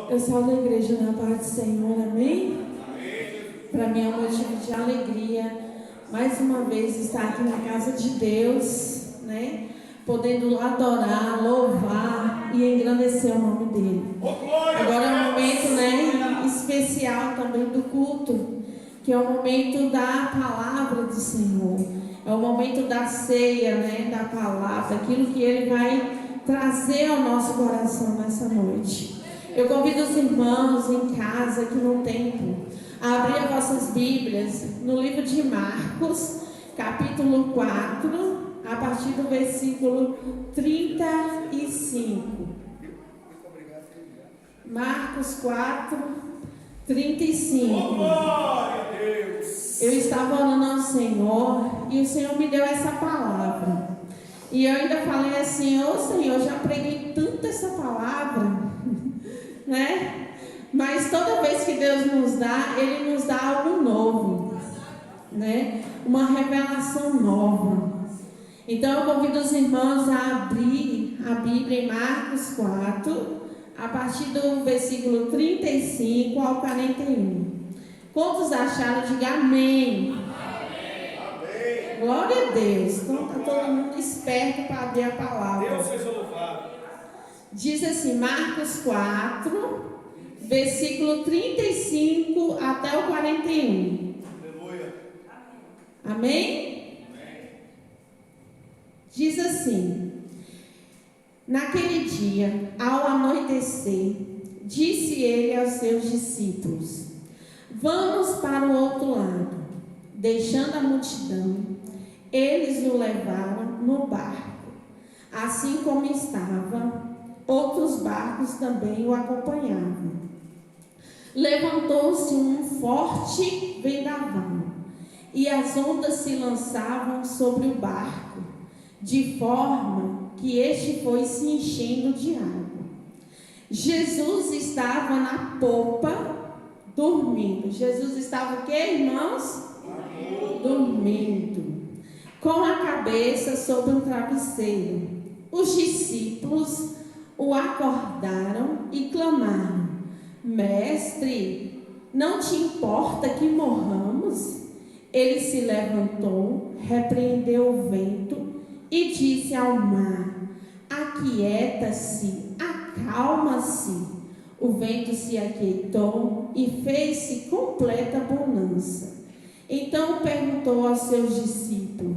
Eu saúdo a igreja na paz do Senhor, amém? Para mim é um motivo de alegria, mais uma vez, estar aqui na casa de Deus, né? Podendo adorar, louvar e engrandecer o nome dele. Agora é um momento, né, especial também do culto, que é o momento da palavra do Senhor. É o momento da ceia, né, da palavra, aquilo que ele vai trazer ao nosso coração nessa noite. Eu convido os irmãos em casa, aqui no templo, a abrir as vossas Bíblias no livro de Marcos, capítulo 4, a partir do versículo 35. Marcos 4, 35. Oh, glória a Deus! Eu estava orando ao Senhor e o Senhor me deu essa palavra. E eu ainda falei assim: ô Senhor, já preguei tanto essa palavra, né? Mas toda vez que Deus nos dá, Ele nos dá algo novo, né? Uma revelação nova. Então eu convido os irmãos a abrir a Bíblia em Marcos 4, a partir do versículo 35 ao 41. Quantos acharam? Diga amém. Amém. Glória a Deus. Então está todo mundo esperto para abrir a palavra. Deus seja louvado. Diz assim, Marcos 4, versículo 35 até o 41. Aleluia. Amém? Diz assim: naquele dia, ao anoitecer, disse ele aos seus discípulos: vamos para o outro lado. Deixando a multidão, eles o levaram no barco. Assim como estava, outros barcos também o acompanhavam. Levantou-se um forte vendaval, e as ondas se lançavam sobre o barco, de forma que este foi se enchendo de água. Jesus estava na popa, dormindo. Jesus estava o quê, irmãos? Dormindo, com a cabeça sobre um travesseiro. Os discípulos o acordaram e clamaram: Mestre, não te importa que morramos? Ele se levantou, repreendeu o vento e disse ao mar: aquieta-se, acalma-se. O vento se aquietou e fez-se completa bonança. Então perguntou aos seus discípulos: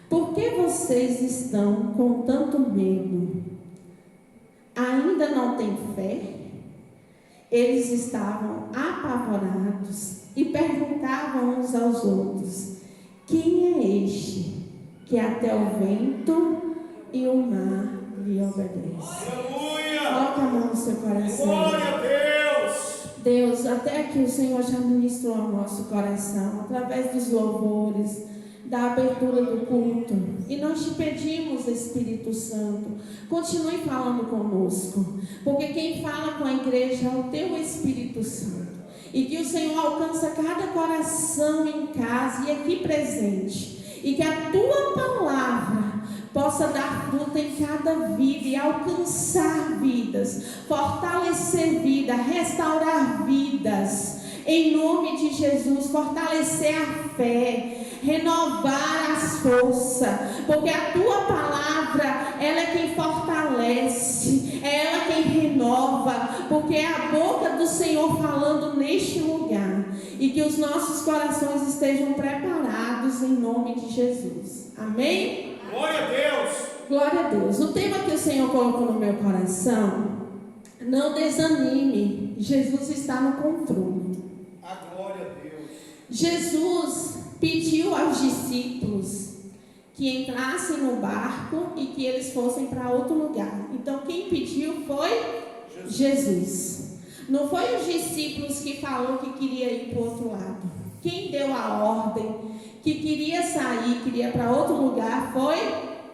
por que vocês estão com tanto medo? Ainda não têm fé? Eles estavam apavorados e perguntavam uns aos outros: quem é este que até o vento e o mar lhe obedecem? Aleluia! Coloque a mão no seu coração. Glória a Deus! Deus, até aqui o Senhor já ministrou ao nosso coração, através dos louvores, da abertura do culto. E nós te pedimos, Espírito Santo, continue falando conosco, porque quem fala com a igreja é o teu Espírito Santo. E que o Senhor alcança cada coração em casa e aqui presente. E que a tua palavra possa dar fruto em cada vida e alcançar vidas, fortalecer vidas, restaurar vidas, em nome de Jesus, fortalecer a fé, renovar as forças, porque a tua palavra, ela é quem fortalece, é ela quem renova, porque é a boca do Senhor falando neste lugar, e que os nossos corações estejam preparados em nome de Jesus, amém? Glória a Deus! Glória a Deus. O tema que o Senhor colocou no meu coração: não desanime, Jesus está no controle. A glória a Deus! Jesus pediu aos discípulos que entrassem no barco e que eles fossem para outro lugar. Então quem pediu foi Jesus. Não foi os discípulos que falou que queria ir para o outro lado. Quem deu a ordem que queria sair, queria para outro lugar, foi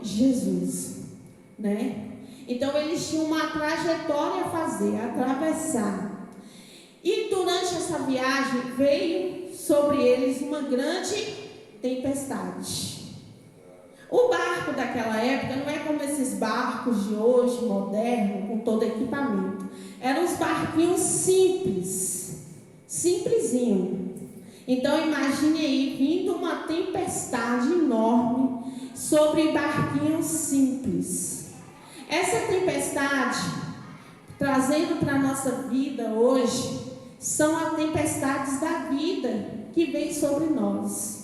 Jesus, né? Então eles tinham uma trajetória a fazer, a atravessar. E durante essa viagem veio sobre eles uma grande tempestade. O barco daquela época não é como esses barcos de hoje, modernos, com todo equipamento. Eram uns barquinhos simples, simplesinho. Então imagine aí, vindo uma tempestade enorme sobre barquinhos simples. Essa tempestade, trazendo para a nossa vida hoje, são as tempestades da vida que vem sobre nós.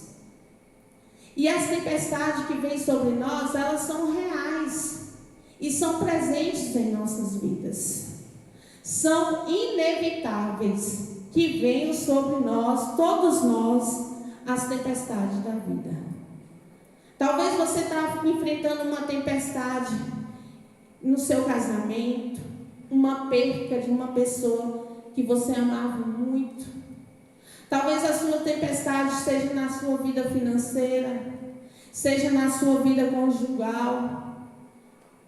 E as tempestades que vêm sobre nós, elas são reais e são presentes em nossas vidas. São inevitáveis que venham sobre nós, todos nós, as tempestades da vida. Talvez você está enfrentando uma tempestade no seu casamento, uma perca de uma pessoa que você amava muito. Talvez a sua tempestade seja na sua vida financeira, seja na sua vida conjugal,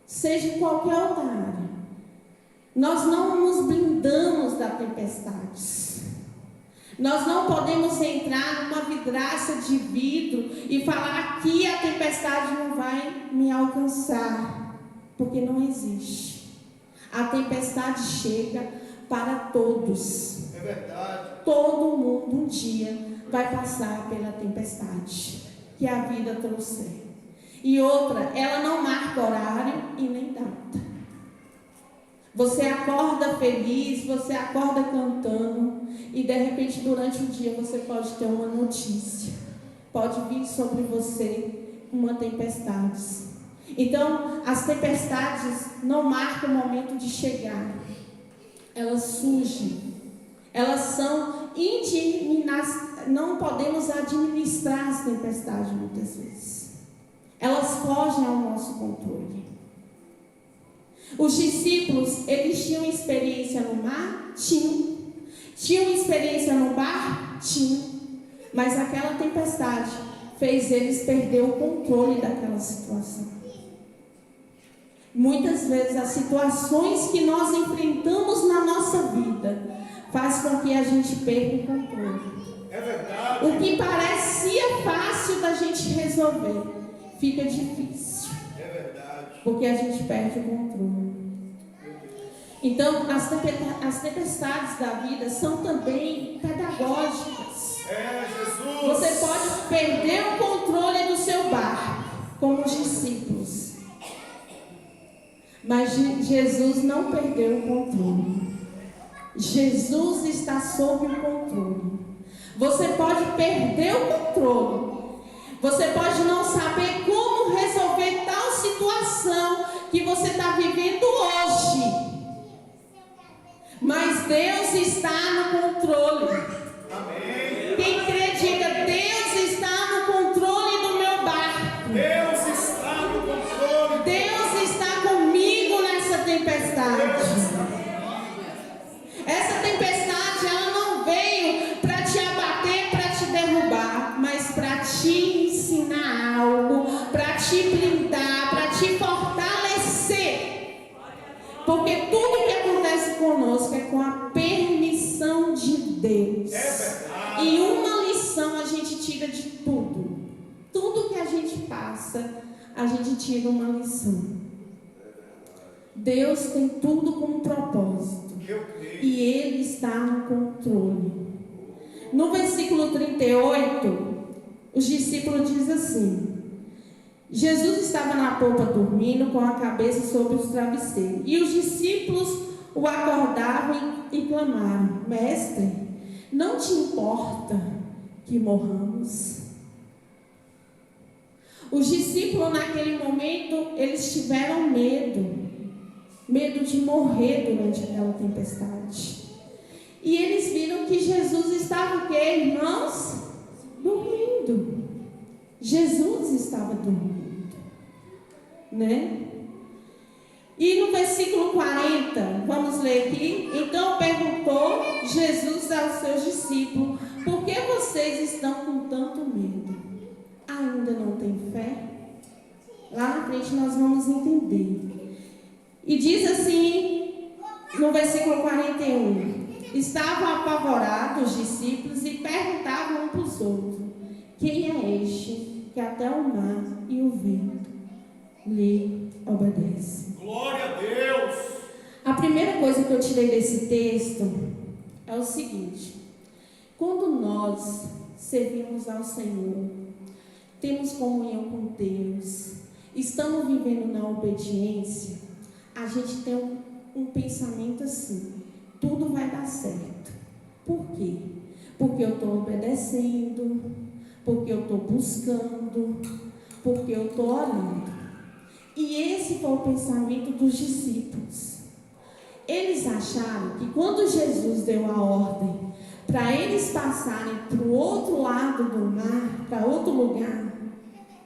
seja em qualquer outra área. Nós não nos blindamos das tempestades. Nós não podemos entrar numa vidraça de vidro e falar: aqui a tempestade não vai me alcançar, porque não existe. A tempestade chega para todos. É verdade. Todo mundo um dia vai passar pela tempestade que a vida trouxer. E outra, ela não marca horário e nem data. Você acorda feliz, você acorda cantando, e de repente durante o dia você pode ter uma notícia. Pode vir sobre você uma tempestade. Então, as tempestades não marcam o momento de chegar. Elas surgem. Elas são não podemos administrar as tempestades muitas vezes. Elas fogem ao nosso controle. Os discípulos, eles tinham experiência no mar? Tinham. Tinham experiência no bar? Tinham. Mas aquela tempestade fez eles perder o controle daquela situação. Muitas vezes as situações que nós enfrentamos na nossa vida faz com que a gente perca o controle. É verdade. O que parecia fácil da gente resolver fica difícil. É verdade. Porque a gente perde o controle. Então, as tempestades da vida são também pedagógicas. É, Jesus. Você pode perder o controle do seu barco, como os discípulos. Mas Jesus não perdeu o controle. Jesus está sob o controle. Você pode perder o controle. Você pode não saber como resolver tal situação que você está vivendo hoje. Mas Deus está no controle. Amém. Quem crê, diga: Deus está no controle do meu barco. Deus está no controle. Deus está comigo nessa tempestade. Essa tempestade, ela não veio para te abater, para te derrubar, mas para te ensinar algo, para te blindar, para te fortalecer. Porque tudo que acontece conosco é com a permissão de Deus. É verdade. E uma lição a gente tira de tudo. Tudo que a gente passa, a gente tira uma lição. Deus tem tudo com um propósito. Eu creio. E Ele está no controle. No versículo 38, os discípulos dizem assim: Jesus estava na polpa dormindo com a cabeça sobre os travesseiros. E os discípulos o acordavam e clamaram: Mestre, não te importa que morramos? Os discípulos naquele momento, eles tiveram medo de morrer durante aquela tempestade. E eles viram que Jesus estava o quê, irmãos? Dormindo. Jesus estava dormindo, né? E no versículo 40, vamos ler aqui. Então perguntou Jesus aos seus discípulos: por que vocês estão com tanto medo? Ainda não tem fé? Lá na frente nós vamos entender. E diz assim, no versículo 41, estavam apavorados os discípulos e perguntavam um para os outros: quem é este que até o mar e o vento lhe obedecem. Glória a Deus. A primeira coisa que eu tirei desse texto é o seguinte: quando nós servimos ao Senhor, temos comunhão com Deus, estamos vivendo na obediência, a gente tem um pensamento assim: tudo vai dar certo. Por quê? Porque eu estou obedecendo, porque eu estou buscando, porque eu estou orando. E esse foi o pensamento dos discípulos. Eles acharam que quando Jesus deu a ordem para eles passarem para o outro lado do mar, para outro lugar,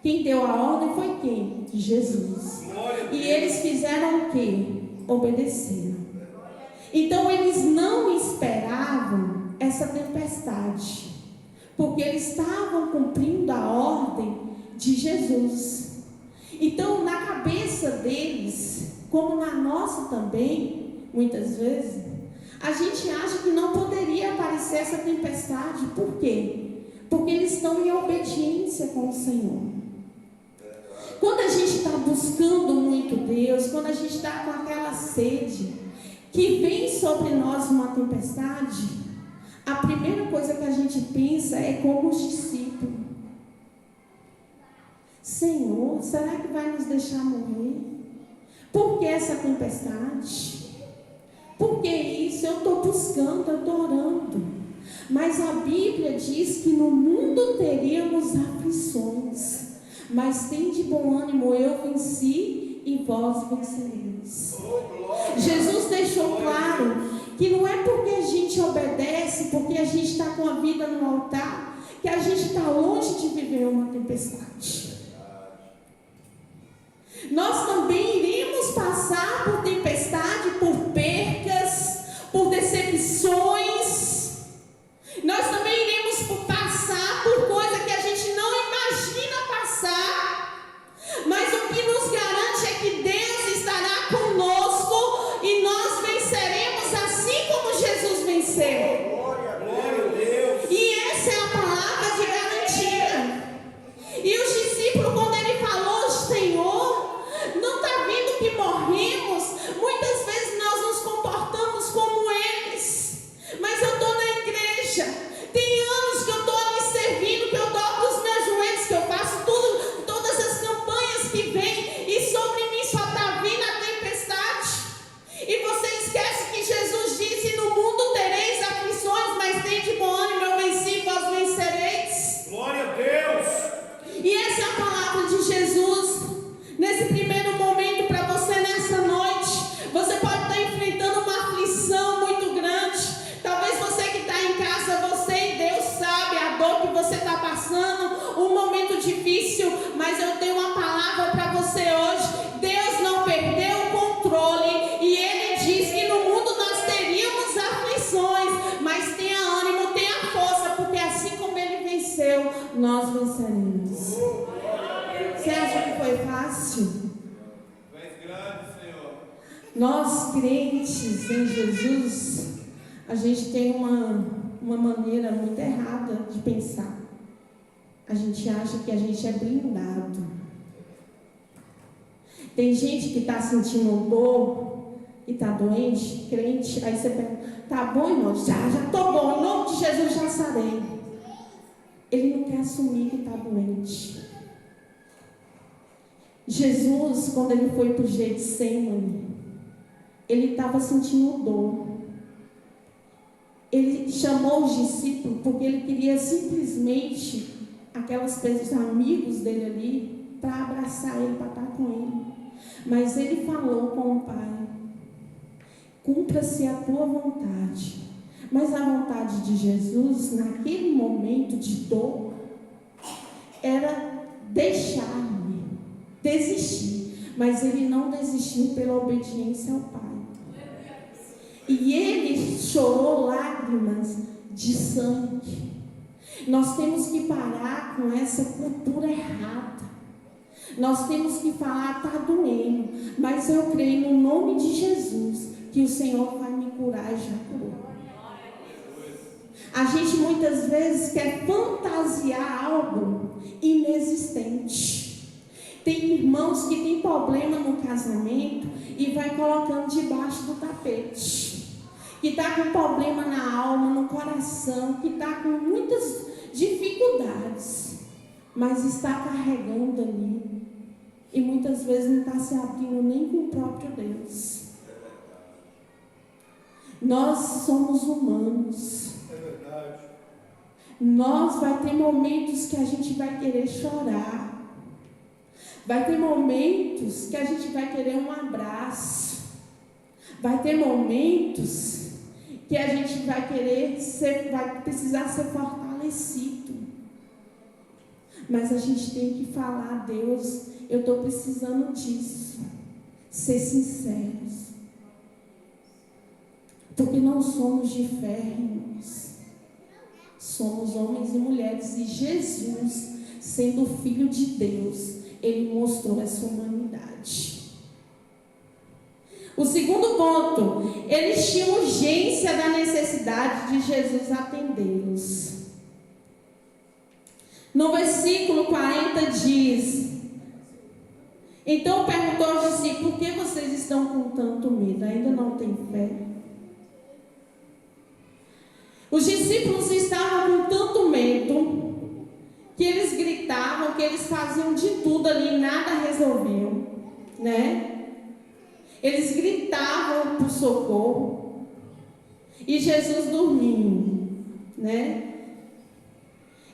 quem deu a ordem foi quem? Jesus. E eles fizeram o quê? Obedeceram. Então eles não esperavam essa tempestade, porque eles estavam cumprindo a ordem de Jesus. Então, na cabeça deles, como na nossa também, muitas vezes, a gente acha que não poderia aparecer essa tempestade. Por quê? Porque eles estão em obediência com o Senhor. Quando a gente está buscando muito Deus, quando a gente está com aquela sede, que vem sobre nós uma tempestade, a primeira coisa que a gente pensa é como os discípulos: Senhor, será que vai nos deixar morrer? Por que essa tempestade? Por que isso? Eu estou buscando, eu estou orando. Mas a Bíblia diz que no mundo teríamos aflições, mas tem de bom ânimo, eu venci e vós vencereis. Jesus deixou claro que não é porque a gente obedece, porque a gente está com a vida no altar, que a gente está longe de viver uma tempestade. Nós também iremos passar por tempestade, por percas, por decepções. Nós também iremos passar por coisa que a gente não imagina passar. Mas o que nos garante é que Deus estará conosco e nós venceremos assim como Jesus venceu. Glória a Deus. E essa é a palavra de garantia. E os discípulos, quando ele falou, Senhor, não está vendo que morremos? Muitas vezes nós nos comportamos como eles. Mas eu estou na igreja, tem anos que eu estou ali servindo, que eu dobro os meus joelhos, que eu faço tudo, todas as campanhas que vêm, e sobre mim só está vindo a tempestade. E você esquece que Jesus disse: no mundo tereis aflições, mas tem de bom ânimo, eu venci, vós vencereis. Glória a Deus. E essa é a palavra de Jesus. Nesse primeiro momento, para você nessa noite, você pode estar enfrentando uma aflição muito grande. Talvez você que está em casa, você e Deus sabe a dor que você está passando, um momento difícil, mas eu tenho uma palavra para você hoje. Deus não perdeu o controle e Ele diz que no mundo nós teríamos aflições, mas tenha ânimo, tenha força, porque assim como Ele venceu, nós venceremos. Você acha que foi fácil? Nós, crentes em Jesus, a gente tem uma maneira muito errada de pensar. A gente acha que a gente é blindado. Tem gente que está sentindo dor e está doente, crente, aí você pergunta: tá bom, irmão? Já estou bom, em nome de Jesus já sarei. Ele não quer assumir que está doente. Jesus, quando ele foi para o Getsemane, ele estava sentindo dor. Ele chamou os discípulos porque ele queria simplesmente aquelas pessoas, amigos dele ali, para abraçar ele, para estar com ele. Mas ele falou com o Pai: cumpra-se a tua vontade. Mas a vontade de Jesus, naquele momento de dor, era deixar-me, desistir. Mas ele não desistiu pela obediência ao Pai. E ele chorou lágrimas de sangue. Nós temos que parar com essa cultura errada. Nós temos que falar: está doendo, mas eu creio no nome de Jesus que o Senhor vai me curar e já curou. A gente muitas vezes quer fantasiar algo inexistente. Tem irmãos que têm problema no casamento e vai colocando debaixo do tapete. Que está com problema na alma, no coração, que está com muitas dificuldades, mas está carregando ali. E muitas vezes não está se abrindo nem com o próprio Deus. Nós somos humanos. É verdade. Nós vai ter momentos que a gente vai querer chorar. Vai ter momentos que a gente vai querer um abraço. Vai ter momentos que a gente vai vai precisar ser fortalecido. Mas a gente tem que falar: Deus, eu estou precisando disso. Ser sinceros. Porque não somos de ferro, irmãos. Somos homens e mulheres. E Jesus, sendo Filho de Deus, Ele mostrou essa humanidade. O segundo ponto, eles tinham urgência da necessidade de Jesus atendê-los. No versículo 40 diz: então perguntou aos discípulos: por que vocês estão com tanto medo? Ainda não têm fé? Os discípulos estavam com tanto medo que eles gritavam, que eles faziam de tudo ali, nada resolviam, né? Eles gritavam por socorro e Jesus dormindo, né?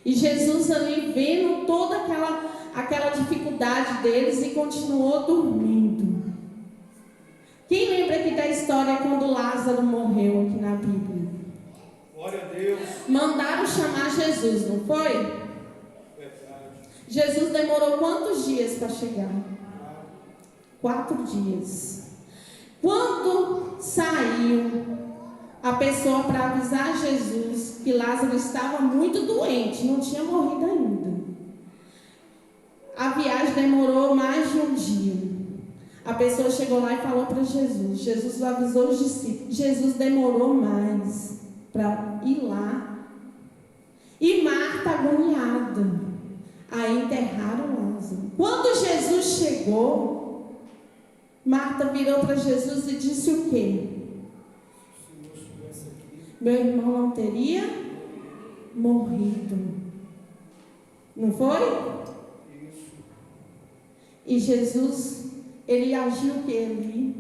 E Jesus ali vendo toda aquela dificuldade deles e continuou dormindo. Quem lembra aqui da história quando Lázaro morreu aqui na Bíblia? Glória a Deus. Mandaram chamar Jesus, não foi? Verdade. Jesus demorou quantos dias para chegar? 4 dias. Quando saiu a pessoa para avisar Jesus que Lázaro estava muito doente, não tinha morrido ainda. A viagem demorou mais de um dia. A pessoa chegou lá e falou para Jesus. Jesus avisou os discípulos. Jesus demorou mais para ir lá. E Marta agoniada. Aí enterraram Lázaro. Quando Jesus chegou, Marta virou para Jesus e disse o quê? Meu irmão não teria morrido. Não foi? E Jesus, ele agiu o que ali?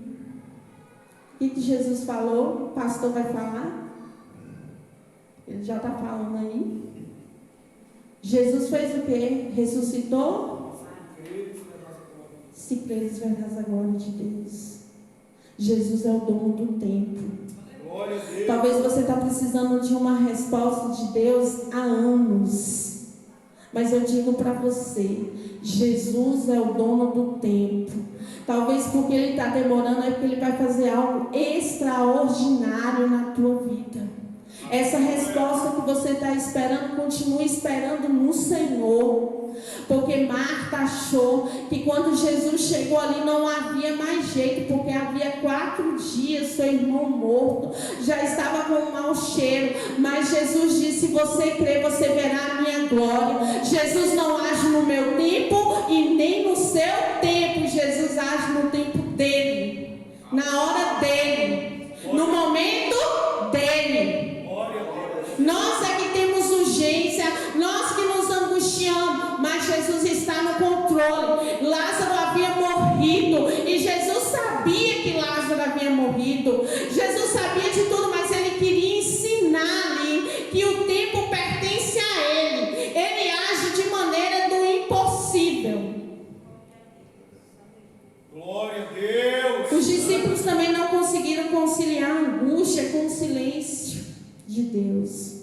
O que Jesus falou? O pastor vai falar? Ele já está falando aí. Jesus fez o que? Ressuscitou? Se creres, verás a glória de Deus. Jesus é o dono do tempo. Glória a Deus. Talvez você está precisando de uma resposta de Deus há anos. Mas eu digo para você, Jesus é o dono do tempo. Talvez porque Ele está demorando, é porque Ele vai fazer algo extraordinário na tua vida. Essa resposta que você está esperando, continue esperando no Senhor. Porque Marta achou que quando Jesus chegou ali não havia mais jeito, porque havia 4 dias seu irmão morto, já estava com um mau cheiro. Mas Jesus disse: se você crer, você verá a minha glória. Jesus não age no meu tempo e nem no seu tempo. Jesus age no tempo dele, na hora dele, no momento dele. Nós é que temos urgência, nós que nos angustiamos, mas Jesus está no controle. Lázaro havia morrido e Jesus sabia que Lázaro havia morrido. Jesus sabia de tudo, mas ele queria ensinar ali que o tempo pertence a ele. Ele age de maneira do impossível. Glória a Deus. Os discípulos também não conseguiram conciliar a angústia com o silêncio de Deus.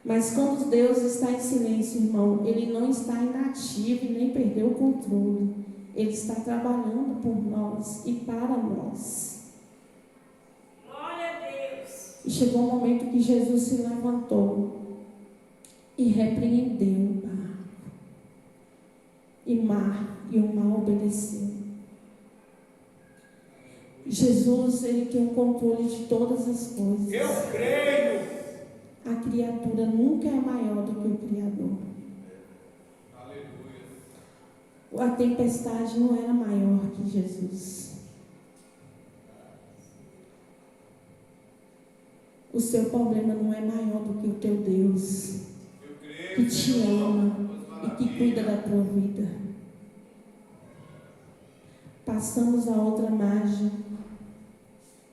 Mas quando Deus está em silêncio, irmão, Ele não está inativo e nem perdeu o controle. Ele está trabalhando por nós e para nós. Glória a Deus. E chegou um momento que Jesus se levantou e repreendeu o barco. E o mar obedeceu. Jesus, Ele tem o controle de todas as coisas. Eu creio. a criatura nunca é maior do que o Criador. A tempestade não era maior que Jesus. O seu problema não é maior do que o teu Deus, que te ama e que cuida da tua vida. Passamos a outra margem.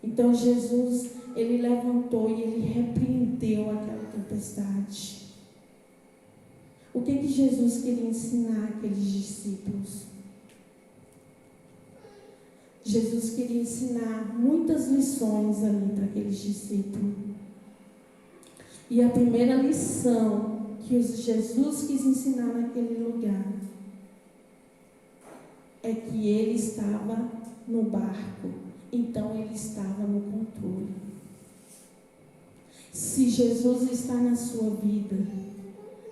Então Jesus, ele levantou e ele repreendeu aquela tempestade. O que Jesus queria ensinar àqueles discípulos? Jesus queria ensinar muitas lições ali para aqueles discípulos. E a primeira lição que Jesus quis ensinar naquele lugar é que ele estava no barco, então ele estava no controle. Se Jesus está na sua vida,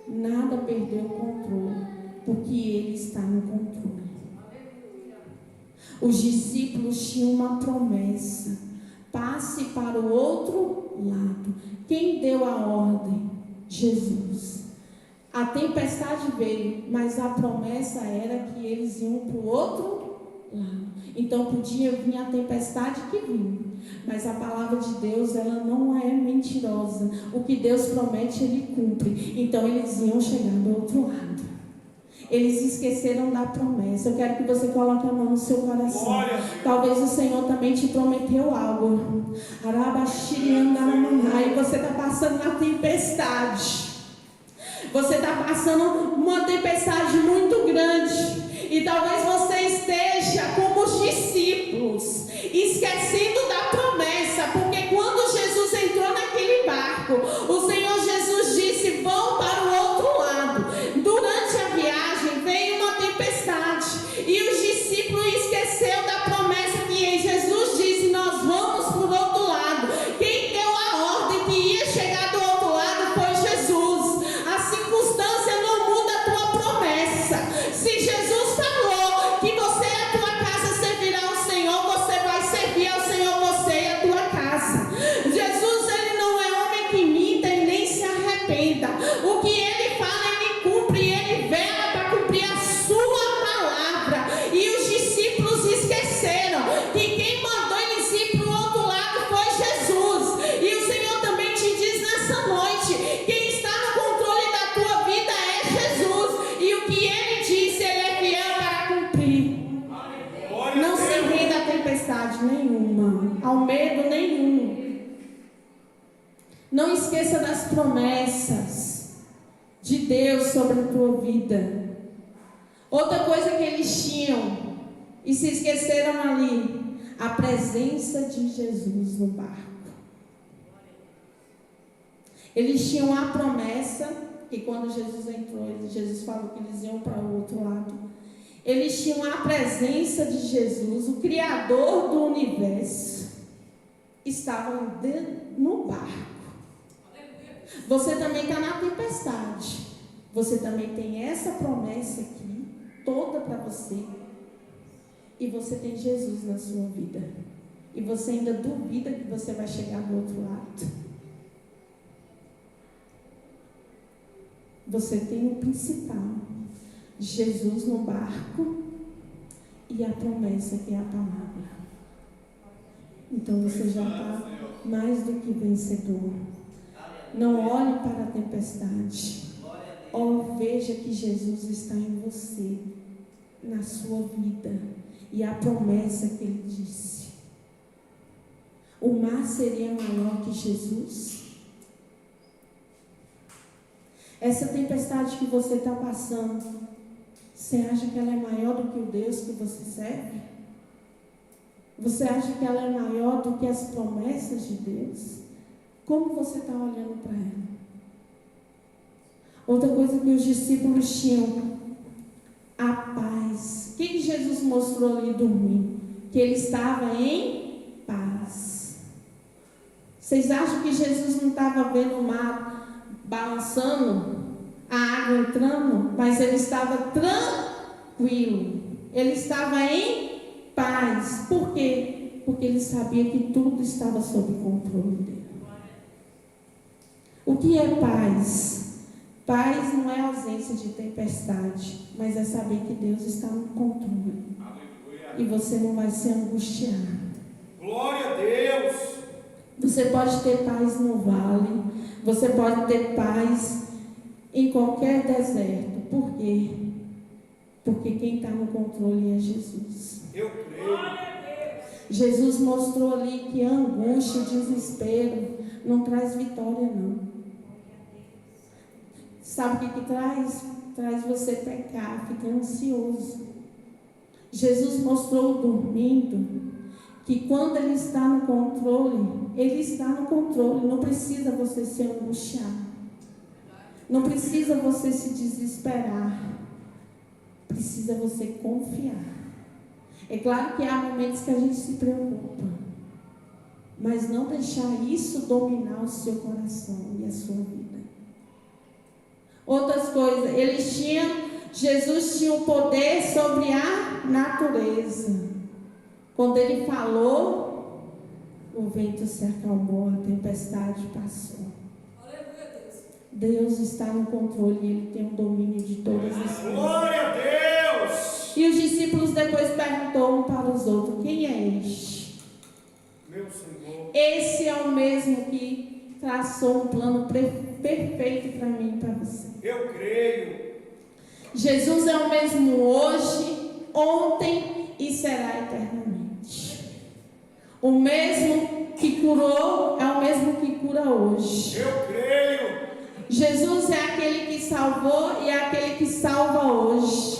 nada perdeu o controle, porque ele está no controle. Os discípulos tinham uma promessa: passe para o outro lado. Quem deu a ordem? Jesus. A tempestade veio, mas a promessa era que eles iam para o outro lado. Então podia vir a tempestade que vinha, mas a palavra de Deus, ela não é mentirosa. O que Deus promete, ele cumpre. Então eles iam chegar do outro lado. Eles esqueceram da promessa. Eu quero que você coloque a mão no seu coração. Talvez o Senhor também te prometeu algo. E você está passando na tempestade. Você está passando uma tempestade muito grande. E talvez você esteja como os discípulos, esquecendo da promessa. Porque quando Jesus entrou naquele barco, o Senhor Jesus disse: vão para o outro lado. Durante a viagem veio uma tempestade. E os discípulos esqueceram da promessa que Jesus disse: nós vamos para o outro lado. Quem deu a ordem que ia chegar do outro lado foi Jesus. A circunstância não muda a tua promessa. Se Jesus falou que você e a tua casa servirão ao Senhor, você vai servir ao Senhor, você e a tua casa. Jesus, ele não é homem que minta e nem se arrependa. O que ele fala, ele cumpre, ele vela para cumprir a sua palavra. E os discípulos esqueceram que quem mandou eles ir para o outro lado foi Jesus. E o Senhor também te diz nessa noite: quem está no controle da tua vida é Jesus. E o que ele disse, ele é fiel para cumprir. Não se renda a tempestade nenhuma, ao medo nenhum. Não esqueça das promessas de Deus sobre a tua vida. Outra coisa que eles tinham e se esqueceram ali: a presença de Jesus no barco. Eles tinham a promessa que quando Jesus entrou, Jesus falou que eles iam para o outro lado. Eles tinham a presença de Jesus, o Criador do universo, estavam no barco. Você também está na tempestade. Você também tem essa promessa aqui, toda para você. E você tem Jesus na sua vida. E você ainda duvida que você vai chegar do outro lado. Você tem o principal: Jesus no barco e a promessa, que é a palavra. Então você já está mais do que vencedor. Não olhe para a tempestade. Veja que Jesus está em você, na sua vida, e a promessa que ele disse. O mar seria maior que Jesus? Essa tempestade que você está passando, você acha que ela é maior do que o Deus que você serve? Você acha que ela é maior do que as promessas de Deus? Como você está olhando para ela? Outra coisa que os discípulos tinham: a paz. O que Jesus mostrou ali dormindo? Que ele estava em paz. Vocês acham que Jesus não estava vendo o mar balançando, a água entrando? Mas ele estava tranquilo. Ele estava em paz. Por quê? Porque ele sabia que tudo estava sob controle dele. O que é paz? Paz não é ausência de tempestade, mas é saber que Deus está no controle. Aleluia. E você não vai se angustiar. Glória a Deus. Você pode ter paz no vale, você pode ter paz em qualquer deserto. Por quê? Porque quem está no controle é Jesus. Eu creio. Glória a Deus. Jesus mostrou ali que a angústia, o desespero não traz vitória, não. Sabe o que traz? Traz você pecar, ficar ansioso. Jesus mostrou dormindo que quando Ele está no controle, Ele está no controle. Não precisa você se angustiar. Não precisa você se desesperar. Precisa você confiar. É claro que há momentos que a gente se preocupa, mas não deixar isso dominar o seu coração e a sua vida. Outras coisas, Jesus tinha o poder sobre a natureza. Quando Ele falou, o vento se acalmou, a tempestade passou. Deus está no controle e Ele tem o domínio de todas as coisas. Glória a Deus. E os discípulos depois perguntaram um para os outros: quem é este? Meu Senhor. Esse é o mesmo que traçou um plano perfeito para mim e para você. Eu creio. Jesus é o mesmo hoje, ontem e será eternamente. O mesmo que curou é o mesmo que cura hoje. Eu creio. Jesus é aquele que salvou e é aquele que salva hoje.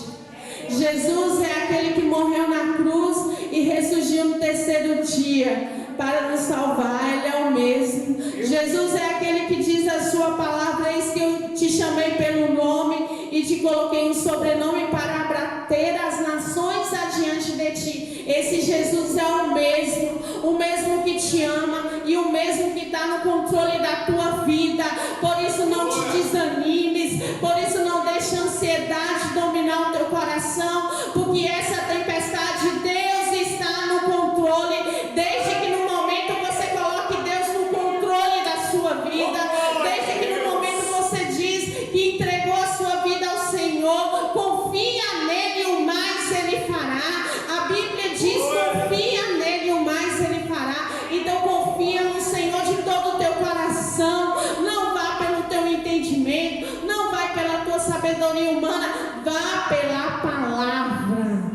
Jesus é aquele que morreu na cruz e ressurgiu no terceiro dia para nos salvar. Ele é o mesmo. Jesus é aquele que diz a sua palavra: eis que eu te chamei pelo nome e te coloquei um sobrenome para abater as nações adiante de ti. Esse Jesus é o mesmo que te ama e o mesmo que está no controle da tua vida. Por isso não te desanimes, por isso não deixe a ansiedade dominar o teu coração, porque essa tempestade, Deus está no controle. Desde que no momento você coloque Deus no controle da sua vida, desde que no momento você diz que entregou a sua vida ao Senhor, confia nele e o mais Ele fará. A Bíblia diz: confia nele e o mais Ele fará. Então confia no Senhor de todo o teu coração. Não vá pelo teu entendimento, não vai pela tua sabedoria humana, vá pela palavra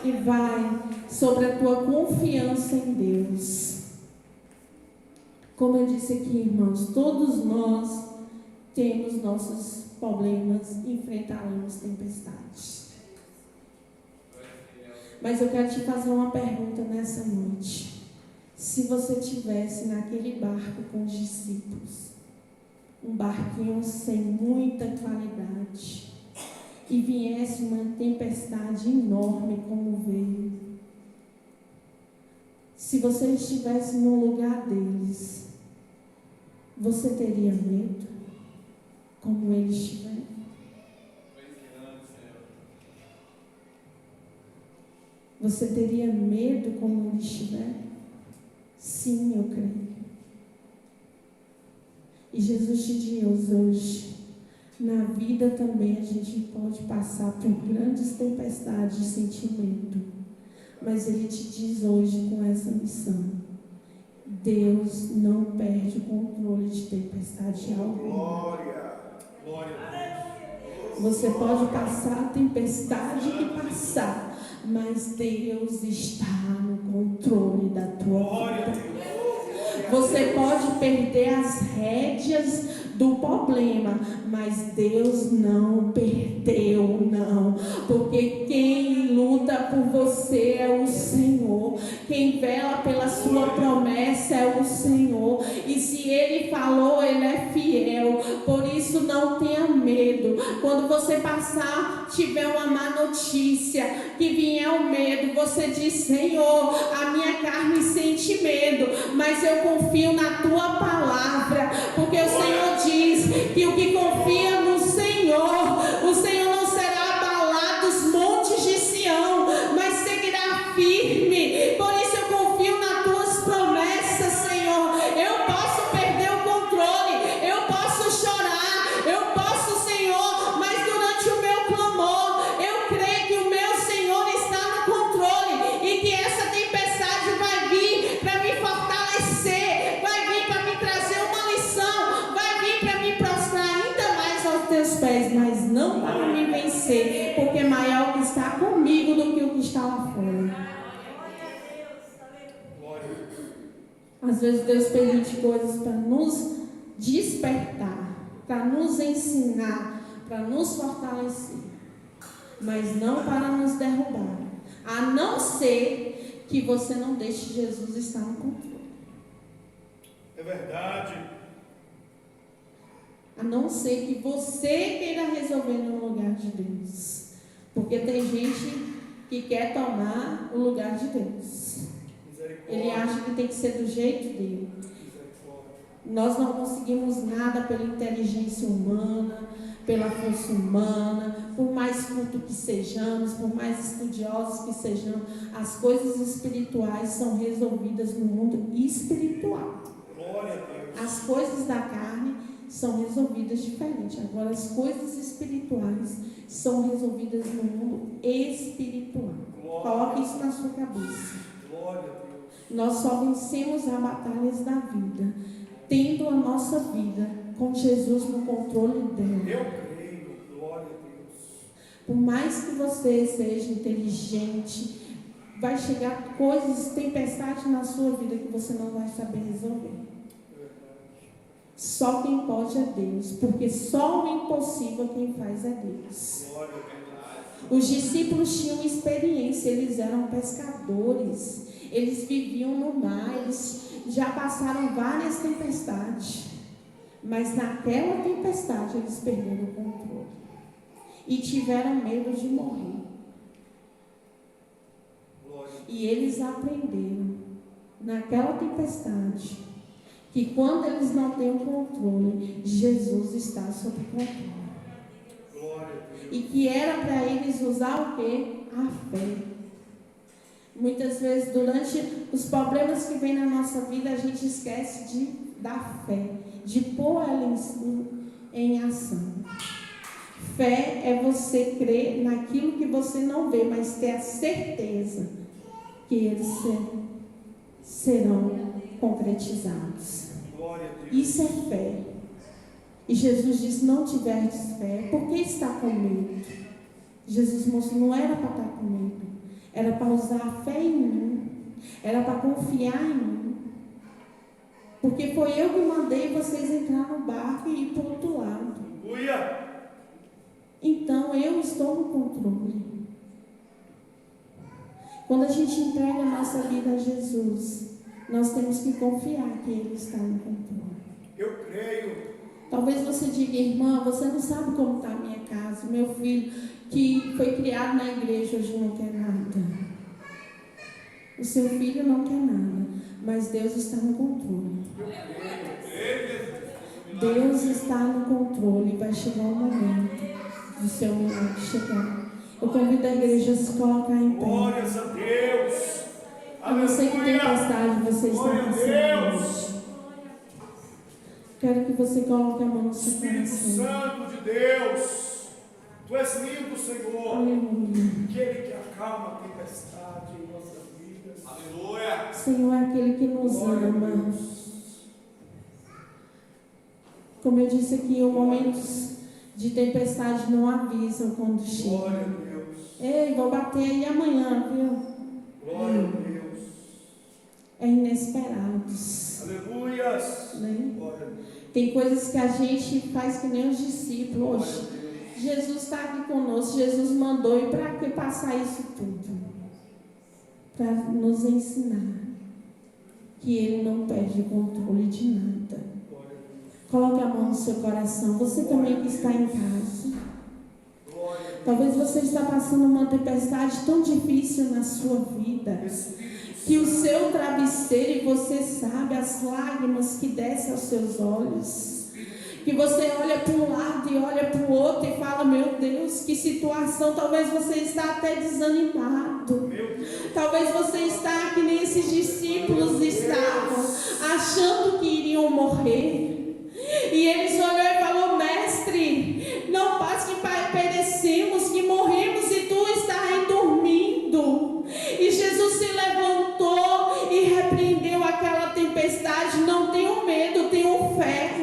e vai sobre a tua confiança em Deus. Como eu disse aqui, irmãos, todos nós temos nossos problemas, enfrentaremos tempestades. Mas eu quero te fazer uma pergunta nessa noite. Se você estivesse naquele barco com os discípulos, um barquinho sem muita claridade, e viesse uma tempestade enorme como veio, se você estivesse no lugar deles, você teria medo como eles tiveram? Você teria medo como eles tiveram? Sim, eu creio. E Jesus te diz hoje, na vida também a gente pode passar por grandes tempestades de sentimento, mas Ele te diz hoje com essa missão: Deus não perde o controle de tempestade alguma. Glória. Glória a Deus. Você pode passar a tempestade que passar, mas Deus está no controle da tua Glória a vida. Deus. Você pode perder as rédeas do problema, mas Deus não perdeu, não. Porque quem luta por você é o Senhor. Quem vela pela sua promessa é o Senhor. E se Ele falou, Ele é fiel. Por isso não tenha medo. Quando você passar, tiver uma má notícia, que vier o medo, você diz: Senhor, a minha carne sente medo, mas eu confio na tua palavra, porque o Senhor diz que o que confia no Senhor, o Senhor não será abalado dos montes de Sião, mas seguirá firme. Por isso eu confio nas tuas promessas, Senhor. Eu posso perder o controle, eu posso não para me vencer, porque maior o que está comigo do que o que está lá fora. Às vezes Deus permite coisas para nos despertar, para nos ensinar, para nos fortalecer, mas não para nos derrubar. A não ser que você não deixe Jesus estar no controle. É verdade. A não ser que você queira resolver no lugar de Deus. Porque tem gente que quer tomar o lugar de Deus. Ele acha que tem que ser do jeito dele. Nós não conseguimos nada pela inteligência humana, pela força humana, por mais culto que sejamos, por mais estudiosos que sejamos, as coisas espirituais são resolvidas no mundo espiritual. Glória a Deus. As coisas da carne são resolvidas diferente. Agora, as coisas espirituais são resolvidas no mundo espiritual. Coloque isso na sua cabeça. Glória a Deus. Nós só vencemos as batalhas da vida tendo a nossa vida com Jesus no controle dela. Eu creio. Glória a Deus. Por mais que você seja inteligente, vai chegar coisas, tempestades na sua vida que você não vai saber resolver. Só quem pode é Deus, porque só o impossível quem faz é Deus. Glória a Deus. Os discípulos tinham experiência, eles eram pescadores, eles viviam no mar, eles já passaram várias tempestades, mas naquela tempestade eles perderam o controle e tiveram medo de morrer. E eles aprenderam naquela tempestade que quando eles não têm o controle, Jesus está sob controle. E que era para eles usar o quê? A fé. Muitas vezes, durante os problemas que vêm na nossa vida, a gente esquece da fé, de pôr ela em ação. Fé é você crer naquilo que você não vê, mas ter a certeza que eles serão concretizados. Isso é fé. E Jesus disse: não tiverdes fé, por que está com medo? Jesus mostrou, não era para estar com medo, era para usar a fé em mim, era para confiar em mim, porque foi eu que mandei vocês entrar no barco e ir para o outro lado. Então eu estou no controle. Quando a gente entrega a nossa vida a Jesus, nós temos que confiar que Ele está no controle. Eu creio. Talvez você diga: irmã, você não sabe como está a minha casa. Meu filho, que foi criado na igreja, hoje não quer nada. O seu filho não quer nada, mas Deus está no controle. Deus está no controle. Vai chegar o momento do seu milagre chegar. Eu convido a igreja a se colocar em pé. Glórias a Deus. Eu não sei que tempestade você está passando hoje. Quero que você coloque a mão no seu coração. Espírito Santo de Deus, Tu és lindo, Senhor. Aleluia. Aquele que acalma a tempestade em nossas vidas. Aleluia. Senhor é aquele que nos ama. Como eu disse aqui, os momentos de tempestade não avisam quando chega. Glória a Deus. Ei, vou bater aí amanhã, viu? Glória a Deus. É inesperados. Aleluias. Né? Glória a Deus. Tem coisas que a gente faz que nem os discípulos. Hoje, Jesus está aqui conosco, Jesus mandou, e para que passar isso tudo? Para nos ensinar que Ele não perde o controle de nada. Coloque a mão no seu coração. Você também que está em casa. Talvez você está passando uma tempestade tão difícil na sua vida, que o seu travesseiro, e você sabe as lágrimas que descem aos seus olhos, que você olha para um lado e olha para o outro e fala: meu Deus, que situação. Talvez você está até desanimado. Talvez você está que nem esses discípulos estavam, achando que iriam morrer. E eles olhou e falou: mestre, não basta que perecemos, que morremos e tu estás aí dormindo. E Jesus se levantou e repreendeu aquela tempestade. Não tenham medo, tenham fé.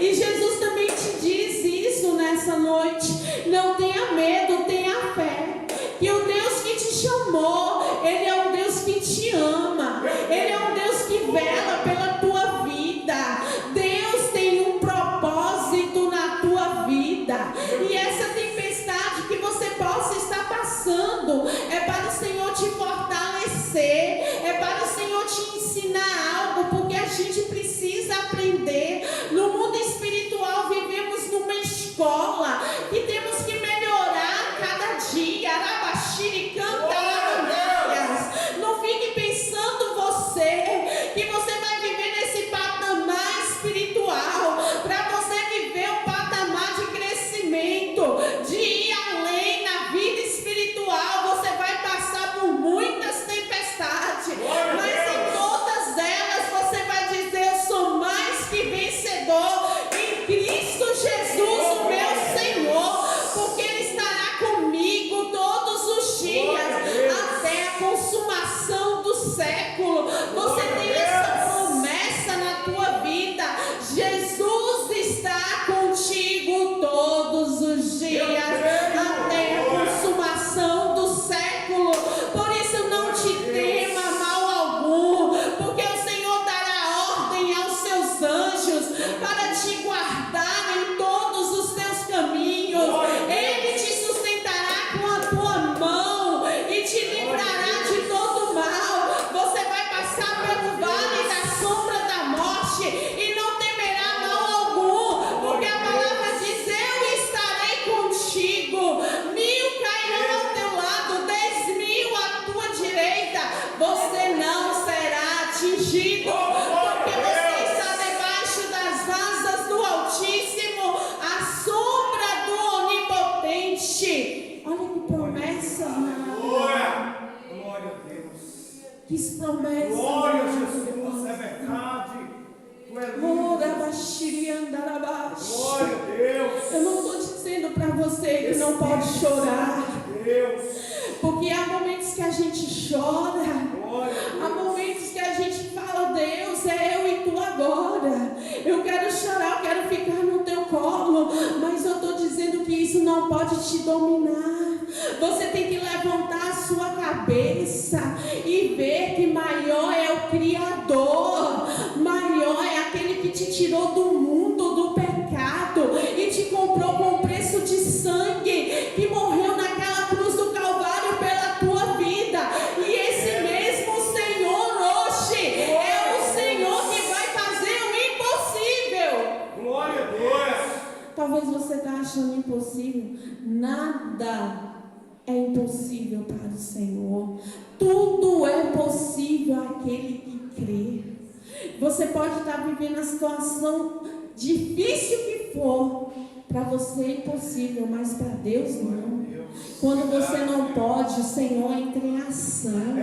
E Jesus também te diz isso nessa noite: não Glória a Deus. Eu não estou dizendo para você que não pode chorar. Deus. Porque há momentos que a gente chora. Há momentos que a gente fala, Deus, é eu e tu agora. Eu quero chorar, eu quero ficar no teu colo. Mas eu estou dizendo que isso não pode te dominar. Você tem que levantar a sua cabeça e ver que maior é o Criador. Maior é aquele que te tirou do mundo, do pecado e te comprou com preço de sangue, que morreu naquela cruz do Calvário pela tua vida. E esse mesmo Senhor hoje é o Senhor que vai fazer o impossível. Glória a Deus. Talvez você está achando impossível. Nada é impossível para o Senhor. Tudo é possível àquele que crê. Você pode estar vivendo a situação difícil que for. Para você é impossível, mas para Deus não. Quando você não pode, o Senhor entra em ação.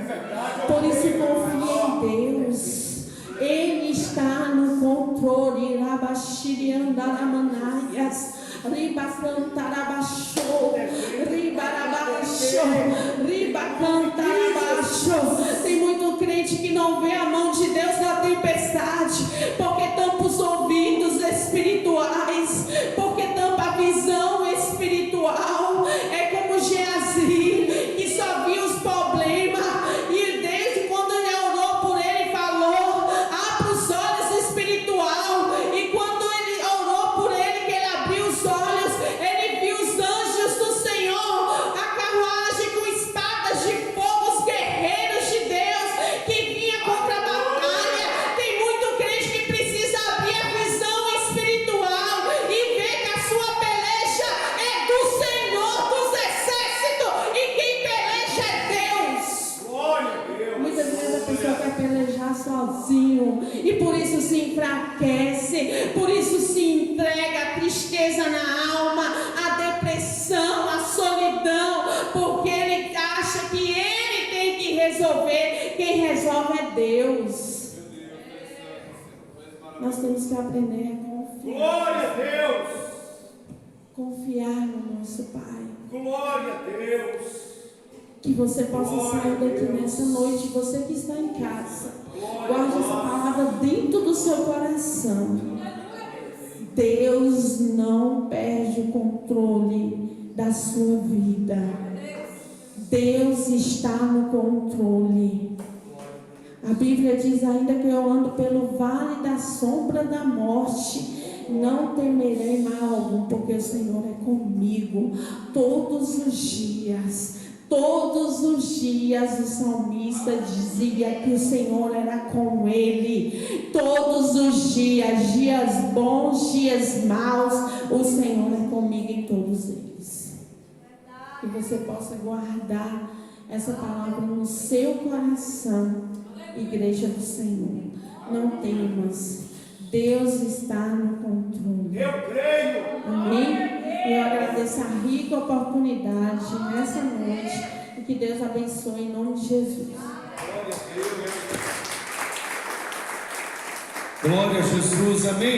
Por isso confie em Deus. Ele está no controle. Rabaxiriandaramanaias. Ribacantarabachou. Ribarabaixou. Ribacantarabachou. Tem muito crente que não vê a mão de Deus na tempestade, porque tampa os ouvidos espirituais, porque tampa a visão espiritual. É como Geazi, que só via os problemas, e desde quando ele orou por ele, falou: abra os olhos espiritual. E quando ele orou por ele, que ele abriu os olhos, ele viu os anjos do Senhor, a carruagem com espadas de fogo, os guerreiros de Deus que vinha contra a batalha. Tem muito crente que precisa abrir a visão espiritual e ver que a sua peleja é do Senhor dos exércitos, e quem peleja é Deus. Glória a Deus. Muitas vezes a pessoa quer pelejar sozinho e por isso se enfraquece, por isso se entrega a tristeza na alma, a depressão, a solidão, porque ele acha que ele tem que resolver. Quem resolve é Deus. Nós temos que aprender a confiar. Glória a Deus. Confiar no nosso Pai. Glória a Deus. Que você possa sair daqui nessa noite, você que está em casa, guarde essa palavra dentro do seu coração. Deus não perde o controle da sua vida. Deus está no controle. A Bíblia diz: ainda que eu ando pelo vale da sombra da morte, não temerei mal algum, porque o Senhor é comigo todos os dias. Todos os dias o salmista dizia que o Senhor era com ele. Todos os dias, dias bons, dias maus, o Senhor é comigo em todos eles. Que você possa guardar essa palavra no seu coração, igreja do Senhor. Não temas, Deus está no controle. Eu creio. Amém? E eu agradeço a rica oportunidade nessa noite. E que Deus abençoe em nome de Jesus. Glória a Deus. Glória a Jesus, amém.